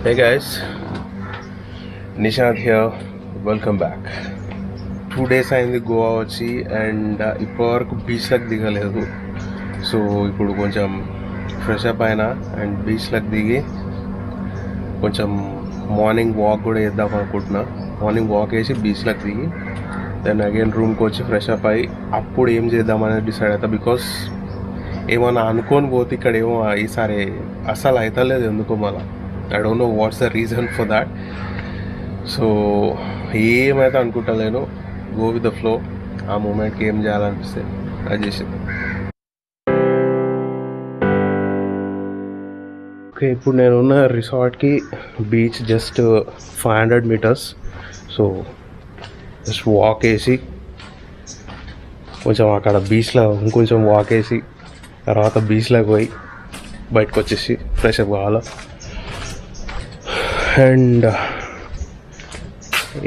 Hey guys, Nishant here. Welcome back. 2 days అయింది గోవా వచ్చి and ఇప్పటివరకు బీచ్లకు దిగలేదు. సో ఇప్పుడు కొంచెం ఫ్రెష్ అప్ అయినా అండ్ బీచ్లకు దిగి కొంచెం మార్నింగ్ వాక్ కూడా వేద్దాం అనుకుంటున్నా. మార్నింగ్ వాక్ వేసి బీచ్లకు దిగి దెన్ అగైన్ రూమ్కి వచ్చి ఫ్రెష్ అప్ అయ్యి అప్పుడు ఏం చేద్దామనేది డిసైడ్ అవుతా. బికాస్ ఏమన్నా అనుకొని పోతే ఇక్కడ ఏమో ఈసారి అస్సలు అవుతలేదు ఎందుకో మళ్ళీ. I don't know what's the reason for that. So ఏమైతే అనుకుంటలేను, గో విత్ ద ఫ్లో. ఆ మూమెంట్కి ఏం చేయాలనిపిస్తే అది చేసి. ఓకే, ఇప్పుడు నేనున్న రిసార్ట్కి beach just 500 meters. So just walk వేసి కొంచెం అక్కడ బీచ్లో ఇంకొంచెం వాక్ వేసి తర్వాత బీచ్లోకి పోయి బయటకు వచ్చేసి ఫ్రెష్ అప్ కావాలా. అండ్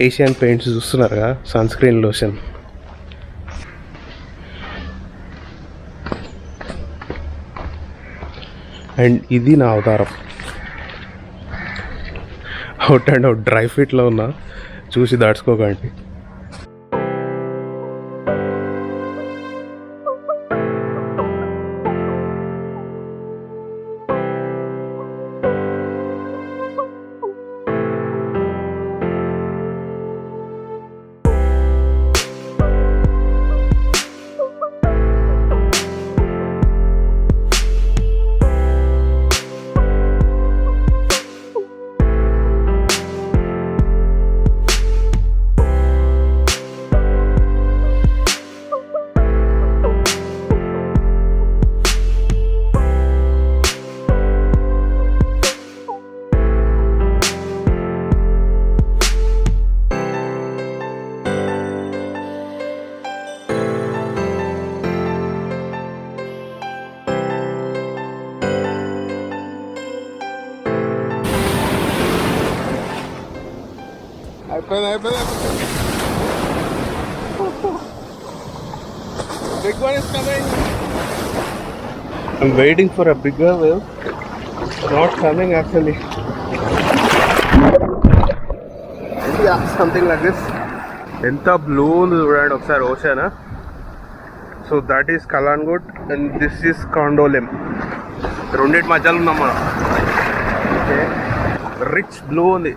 ఏషియన్ పెయింట్స్ చూస్తున్నారుగా, సన్ స్క్రీన్ లోషన్. అండ్ ఇది నా అవతారం. అవుట్ అండ్ అవుట్ డ్రై ఫిట్లో ఉన్నా, చూసి దాచుకోకండి. Big one is coming. I'm waiting for a bigger wave. Not coming actually. Yeah, something like this. Enta blue ఉంది చూడండి ఒకసారి ocean. So that is Calangute and this is Candolim. రెండింటి మధ్యలో ఉన్నాం మనం. ఓకే, రిచ్ బ్లూ ఉంది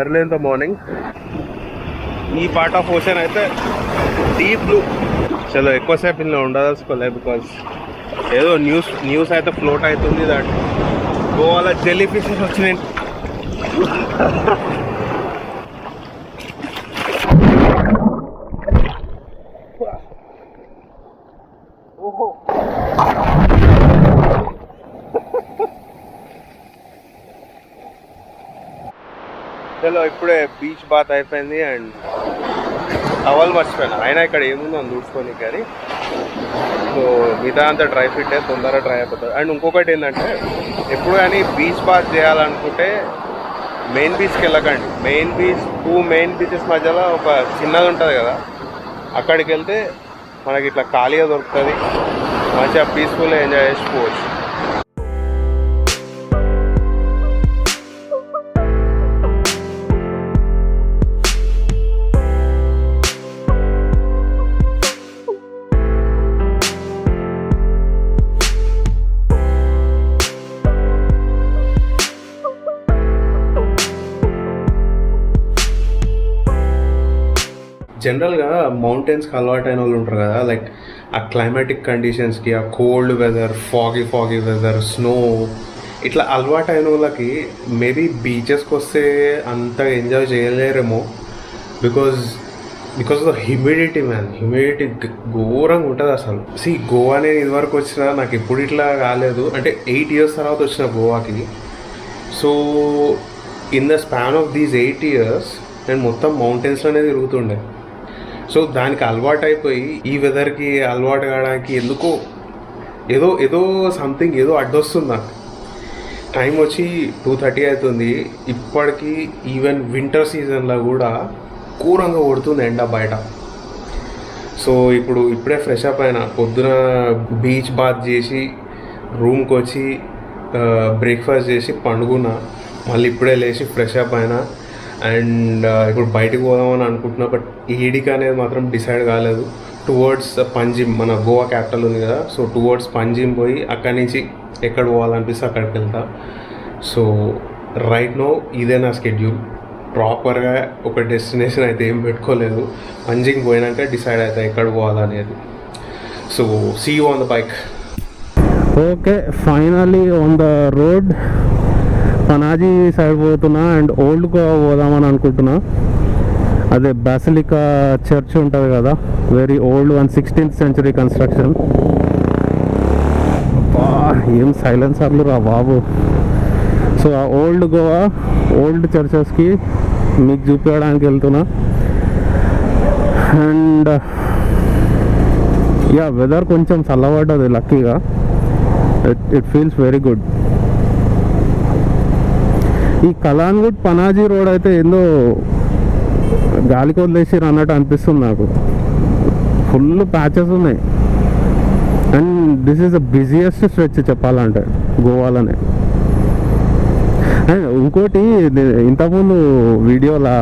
ఎర్లీ ఇన్ ద మార్నింగ్. ఈ part of ocean అయితే డీప్ బ్లూ. చలో ఎక్కువసేపు ఇందులో ఉండదలుచుకోలేదు, బికాజ్ ఏదో న్యూస్ అయితే ఫ్లోట్ అవుతుంది దట్ గోవాలో జెల్లీ ఫిషెస్ వచ్చినాయి. ఓహో, చలో ఇప్పుడే బీచ్ బాత్ అయిపోయింది అండ్ టవల్ మర్చిపోయినా. అయినా ఇక్కడ ఏముందో అని చూసుకొని కానీ. సో మిగతా అంతా డ్రై ఫిట్టే, తొందరగా డ్రై అయిపోతుంది. అండ్ ఇంకొకటి ఏంటంటే, ఎప్పుడు కానీ బీచ్ బాత్ చేయాలనుకుంటే మెయిన్ బీచ్కి వెళ్ళకండి. మెయిన్ బీచెస్ మధ్యలో ఒక చిన్నది ఉంటుంది కదా, అక్కడికి వెళ్తే మనకి ఇట్లా ఖాళీగా దొరుకుతుంది, మంచిగా పీస్ఫుల్గా ఎంజాయ్ చేసుకోవచ్చు. జనరల్గా మౌంటైన్స్కి అలవాటు అయిన వాళ్ళు ఉంటారు కదా, లైక్ ఆ క్లైమాటిక్ కండిషన్స్కి, ఆ cold weather, foggy weather, snow, ఇట్లా అలవాటు అయిన వాళ్ళకి మేబీ బీచెస్కి వస్తే అంత ఎంజాయ్ చేయలేరేమో. Because of the humidity man. Humidity ఘోరంగా ఉంటుంది అసలు. గోవా నేను ఇదివరకు వచ్చినా, నాకు ఎప్పుడు ఇట్లా కాలేదు. అంటే 8 years తర్వాత వచ్చిన గోవాకి. So in the span of these 8 years నేను మొత్తం మౌంటైన్స్లోనే తిరుగుతుండే. సో దానికి అలవాటు అయిపోయి ఈ వెదర్కి అలవాటు కావడానికి ఎందుకో ఏదో సంథింగ్ ఏదో అడ్డొస్తుంది నాకు. టైం వచ్చి 2:30 అవుతుంది. ఇప్పటికీ ఈవెన్ వింటర్ సీజన్లో కూడా ఘోరంగా కొడుతుంది ఎండ బయట. సో ఇప్పుడే ఫ్రెష్ అప్ అయినా, పొద్దున బీచ్ బాత్ చేసి రూమ్కి వచ్చి బ్రేక్ఫాస్ట్ చేసి పండుకున్నా. మళ్ళీ ఇప్పుడే లేచి ఫ్రెష్ అప్ అయినా అండ్ ఇప్పుడు బయటకు పోదామని అనుకుంటున్నా. బట్ ఈడికి అనేది మాత్రం డిసైడ్ కాలేదు. టువర్డ్స్ పంజిమ్, మన గోవా క్యాపిటల్ ఉంది కదా, సో టువర్డ్స్ పంజిమ్ పోయి అక్కడి నుంచి ఎక్కడ పోవాలనిపిస్తే అక్కడికి వెళ్తా. సో రైట్ నో ఇదే నా స్కెడ్యూల్. ప్రాపర్గా ఒక డెస్టినేషన్ అయితే ఏం పెట్టుకోలేదు. పంజిమ్ పోయినాక డిసైడ్ అవుతా ఎక్కడ పోవాలనేది. So see you on the bike. Okay, finally on the road. Panaji side పోతున్నా అండ్ ఓల్డ్ గోవా పోదామని అనుకుంటున్నా. అదే బాసిలికా చర్చ్ ఉంటుంది కదా, very old one, 16th century construction. ఏం సైలెన్సర్లు రా బాబు. సో ఆ ఓల్డ్ గోవా ఓల్డ్ చర్చెస్కి మీకు చూపించడానికి వెళ్తున్నా. అండ్ యా, వెదర్ కొంచెం చల్లబడ్డది లక్కీగా. It feels very good. ఈ కలాన్గుట్ పనాజీ రోడ్ అయితే ఏందో గాలికి వదిలేసిరు అన్నట్టు అనిపిస్తుంది నాకు. ఫుల్ ప్యాచెస్ ఉన్నాయి and this is the busiest stretch చెప్పాలంటే గోవాలోనే. అండ్ ఇంకోటి, ఇంతకుముందు వీడియోలో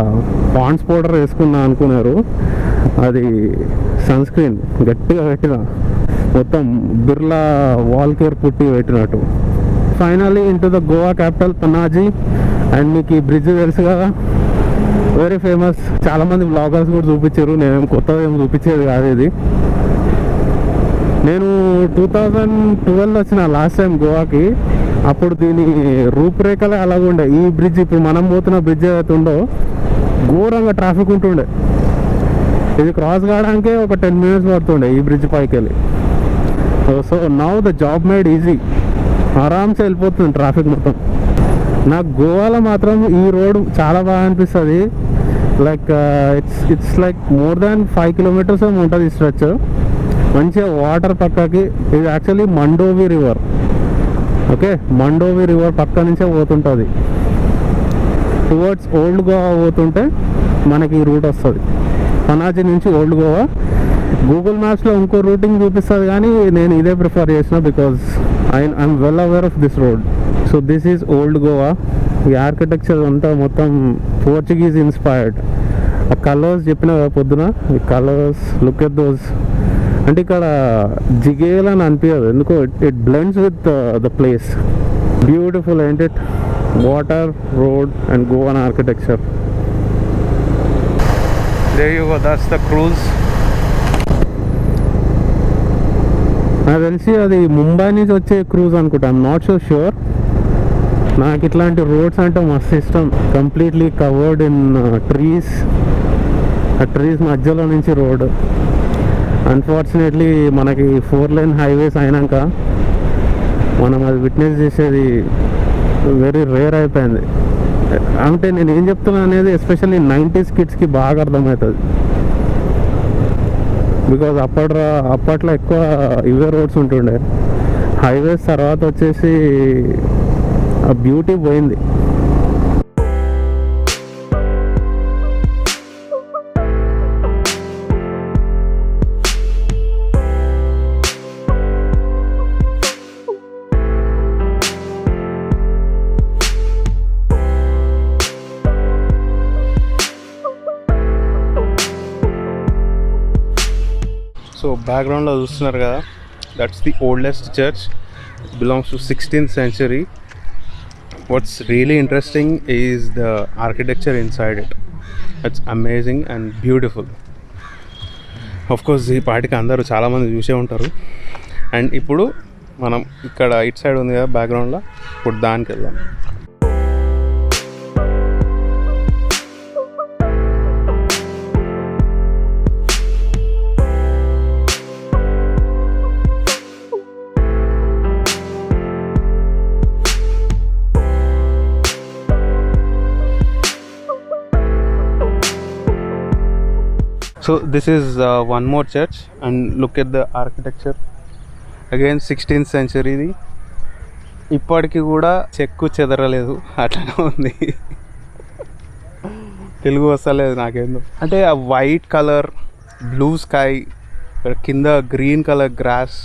పాండ్స్ పౌడర్ వేసుకున్నా అనుకున్నారు, అది సన్ స్క్రీన్ గట్టిగా పెట్టిన, మొత్తం బిర్లా వాల్ కేర్ పుట్టి పెట్టినట్టు. Finally into the Goa capital Panaji. And మీకు ఈ బ్రిడ్జ్ తెలుసు కదా, వెరీ ఫేమస్. చాలామంది బ్లాగర్స్ కూడా చూపించారు. నేనేం కొత్తగా ఏం చూపించేది కాదు ఇది. నేను 2012 వచ్చిన లాస్ట్ టైం గోవాకి. అప్పుడు దీని రూపురేఖలే అలాగుండే. ఈ బ్రిడ్జ్, ఇప్పుడు మనం పోతున్న బ్రిడ్జ్ ఏదైతే ఉందో, ఘోరంగా ట్రాఫిక్ ఉంటుండే. ఇది క్రాస్ కావడానికే ఒక 10 minutes పడుతుండే ఈ బ్రిడ్జ్ పైకి వెళ్ళి. So now the job made easy. ఆరామ్సే వెళ్ళిపోతుంది ట్రాఫిక్ మొత్తం. నాకు గోవాలో మాత్రం ఈ రోడ్ చాలా బాగా అనిపిస్తుంది. Like it's like more than 5 kilometers ఏమో ఉంటుంది ఈ స్ట్రెచ్. మంచిగా వాటర్ పక్కకి. ఇది actually Mandovi river. Okay, Mandovi river పక్క నుంచే పోతుంటుంది. టువర్డ్స్ ఓల్డ్ గోవా పోతుంటే మనకి ఈ రూట్ వస్తుంది, పనాజీ నుంచి ఓల్డ్ గోవా. గూగుల్ మ్యాప్స్లో ఇంకో రూటింగ్ చూపిస్తుంది, కానీ నేను ఇదే ప్రిఫర్ చేసిన because I'm well aware of this road. So this is old Goa. ఈ ఆర్కిటెక్చర్ అంతా మొత్తం పోర్చుగీస్ ఇన్స్పైర్డ్. ఆ కలర్స్ చెప్పిన పొద్దున, ఈ కలర్స్, లుక్ ఎట్ దోస్. అంటే ఇక్కడ జిగేల్ అని అనిపించదు ఎందుకో. It blends with the place. Beautiful ఏంటి, water, road and Goan architecture. There you go, that's the cruise. నాకు తెలిసి అది ముంబై నుంచి వచ్చే క్రూజ్ అనుకుంటా. I'm not so sure. నాకు ఇట్లాంటి రోడ్స్ అంటే మస్తు ఇష్టం. Completely covered in trees. ఆ ట్రీస్ మధ్యలో నుంచి రోడ్. అన్ఫార్చునేట్లీ మనకి 4-lane హైవేస్ అయినాక మనం అది విట్నెస్ చేసేది వెరీ రేర్ అయిపోయింది. అంటే నేను ఏం చెప్తున్నా అనేది ఎస్పెషల్లీ 90s కిడ్స్కి బాగా అర్థమవుతుంది. బికాజ్ అప్పట్లో ఎక్కువ ఇవే రోడ్స్ ఉంటుండే. హైవేస్ తర్వాత వచ్చేసి ఆ బ్యూటీ పోయింది. సో బ్యాక్గ్రౌండ్లో చూస్తున్నారు కదా, that's the oldest church. It belongs to 16th century. What's really interesting is the architecture inside it. It's amazing and beautiful. Of course ఈ పాటికి అందరూ చాలామంది చూసే ఉంటారు. అండ్ ఇప్పుడు మనం ఇక్కడ ఇట్ సైడ్ ఉంది కదా బ్యాక్గ్రౌండ్లో, ఇప్పుడు దానికి వెళ్దాం. So this is one more church and look at the architecture. Again 16th century ఇది. ఇప్పటికి కూడా చెక్కు చెదరలేదు, అట్లానే ఉంది. తెలుగు వస్తలేదు నాకేందో. అంటే ఆ వైట్ కలర్, బ్లూ స్కై, కింద green colour grass,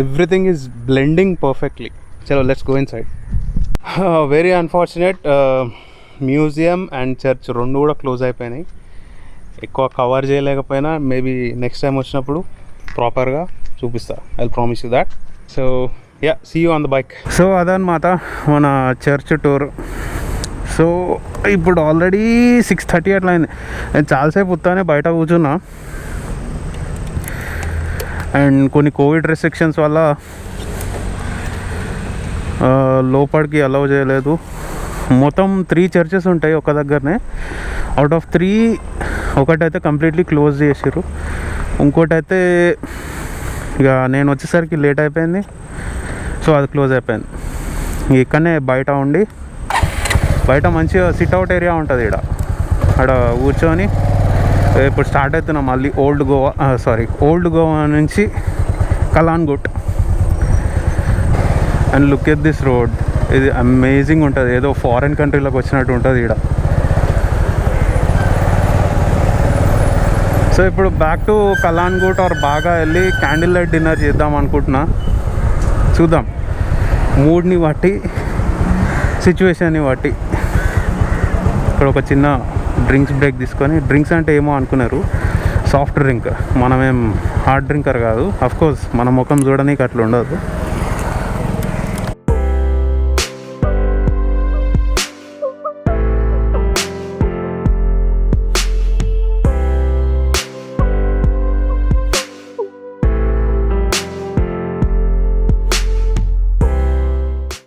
everything is blending perfectly. చలో let's go inside. Very unfortunate, museum and church రెండు కూడా క్లోజ్ అయిపోయినాయి. ఎక్కువ కవర్ చేయలేకపోయినా మేబీ నెక్స్ట్ టైం వచ్చినప్పుడు ప్రాపర్గా చూపిస్తా. I promise you that. So yeah, see you on the bike. So అదనమాట మన చర్చ్ టూర్. సో ఇప్పుడు ఆల్రెడీ 6:30 అట్లా అయింది. నేను చాలాసేపు ఉత్తానే బయట కూర్చున్నా. అండ్ కొన్ని కోవిడ్ రెస్ట్రిక్షన్స్ వల్ల లోపలికి అలౌ చేయలేదు. మొత్తం 3 చర్చెస్ ఉంటాయి ఒక దగ్గరనే. అవుట్ ఆఫ్ 3 ఒకటైతే కంప్లీట్లీ క్లోజ్ చేసారు, ఇంకోటైతే ఇక నేను వచ్చేసరికి లేట్ అయిపోయింది, సో అది క్లోజ్ అయిపోయింది. ఇక్కడనే బయట ఉండి, బయట మంచిగా సిట్అవుట్ ఏరియా ఉంటుంది ఇక్కడ, అక్కడ కూర్చొని ఇప్పుడు స్టార్ట్ అవుతున్నాం మళ్ళీ ఓల్డ్ గోవా నుంచి Calangute. And look at this road, ఇది అమేజింగ్ ఉంటుంది, ఏదో ఫారెన్ కంట్రీలోకి వచ్చినట్టు ఉంటుంది ఇక్కడ. సో ఇప్పుడు బ్యాక్ టు కలాన్గుట్ ఆర్ బాగా వెళ్ళి క్యాండిల్ లైట్ డిన్నర్ చేద్దాం అనుకుంటున్నా. చూద్దాం, మూడ్ని బట్టి, సిచ్యువేషన్ని బట్టి. ఇక్కడ ఒక చిన్న డ్రింక్స్ బ్రేక్ తీసుకొని, డ్రింక్స్ అంటే ఏమో అనుకున్నారు, సాఫ్ట్ డ్రింక్, మనమేం హార్డ్ డ్రింకర్ కాదు. అఫ్కోర్స్ మన ముఖం చూడడానికి అట్లా ఉండదు.